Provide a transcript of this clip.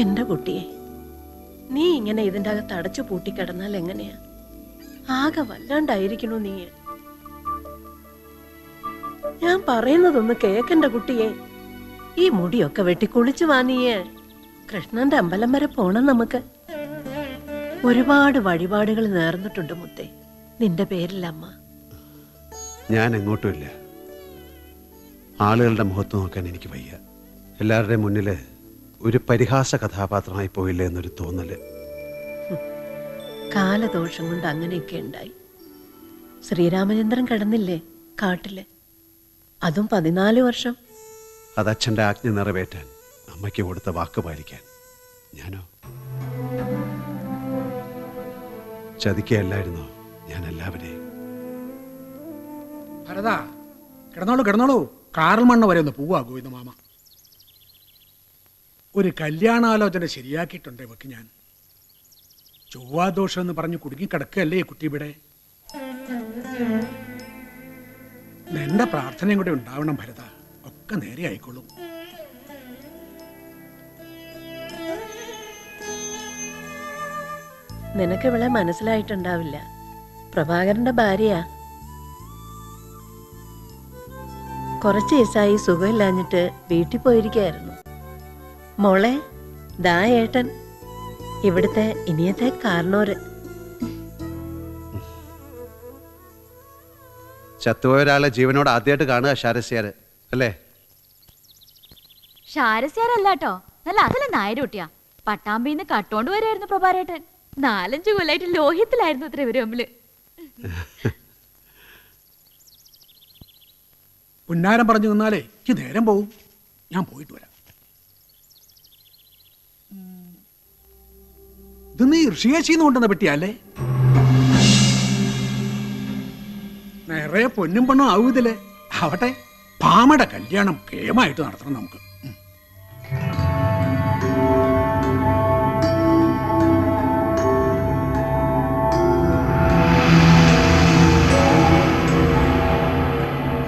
എന്റെ കുട്ടിയെ, നീ ഇങ്ങനെ ഇതിന്റെ അകത്ത് അടച്ചു പൂട്ടിക്കിടന്നാൽ എങ്ങനെയാ? ആകെ വല്ലാണ്ടായിരിക്കണു നീ. ഞാൻ പറയുന്നതൊന്ന് കേക്കണ്ട കുട്ടിയെ. ഈ മുടിയൊക്കെ വെട്ടി കുളിച്ചു വാ നീയ്. കൃഷ്ണന്റെ അമ്പലം വരെ പോണം നമുക്ക്. ഒരുപാട് വഴിപാടുകൾ നേർന്നിട്ടുണ്ട് മുത്തേ നിന്റെ പേരിൽ അമ്മ. ഞാൻ എങ്ങോട്ടുമില്ല. ആളുകളുടെ മുഖത്ത് നോക്കാൻ എനിക്ക് വയ്യ. എല്ലാവരുടെയും മുന്നിൽ ഒരു പരിഹാസ കഥാപാത്രമായി പോയില്ലേ എന്നൊരു തോന്നല്. കാലദോഷം കൊണ്ട് അങ്ങനെയൊക്കെ ഉണ്ടായി. ശ്രീരാമചന്ദ്രൻ കിടന്നില്ലേ കാട്ടില്, അതും 14 വർഷം. അത് അച്ഛൻ്റെ ആജ്ഞ നിറവേറ്റാൻ, അമ്മയ്ക്ക് കൊടുത്ത വാക്ക് പാലിക്കാൻ. ഞാനോ ചതിക്കുകയല്ലായിരുന്നോ ഞാൻ എല്ലാവരെയും? ഭരതാ, കിടന്നോളൂ കിടന്നോളൂ. കാറൽ മണ്ണ വരെ ഒന്ന് പോവാ ഗോവിന്ദ മാമ. ഒരു കല്യാണാലോചന ശരിയാക്കിയിട്ടുണ്ട് ഇവക്ക് ഞാൻ. ചൊവ്വാദോഷം എന്ന് പറഞ്ഞ് കുടുങ്ങിക്കിടക്കുകയല്ലേ കുട്ടി ഇവിടെ. നിന്റെ പ്രാർത്ഥനയും കൂടെ ഉണ്ടാവണം ഭരത, ഒക്കെ നേരെ ആയിക്കോളും. നിനക്ക് ഇവളെ മനസ്സിലായിട്ടുണ്ടാവില്ല. പ്രഭാകരന്റെ ഭാര്യയാ. കുറച്ച് ദിവസമായി സുഖമില്ലാഞ്ഞിട്ട് വീട്ടിൽ പോയിരിക്കായിരുന്നു. മോളെ, ദാ ഏട്ടൻ, ഇവിടുത്തെ ഇനിയത്തെ കാരണോര്. ചത്തുപോയ ഒരാളെ ജീവനോട് ആദ്യമായിട്ട് കാണുക ശാരസ്യാര് അല്ലേ? ശാരസ്യാരല്ലാട്ടോ, നല്ല അതല്ല നായരൂട്ടിയാ. പട്ടാമ്പിന്ന് കട്ടോണ്ട് വരായിരുന്നു പ്രഭാരേട്ടൻ. 4-5 കൊല്ലായിട്ട് ലോഹ്യത്തിലായിരുന്നു അത്ര ഇവര് തമ്മില്. പുന്നാരം പറഞ്ഞു നിന്നാലേ എനിക്ക് നേരം പോവും. ഞാൻ പോയിട്ട് വരാം. ഇത് നീ ഋഷികേശിന്ന് കൊണ്ടുവന്ന പെട്ടിയല്ലേ? നിറയെ പൊന്നും പെണ്ണും ആവൂതില്ലേ. ആവട്ടെ, പാമയുടെ കല്യാണം കേമായിട്ട് നടത്തണം നമുക്ക്.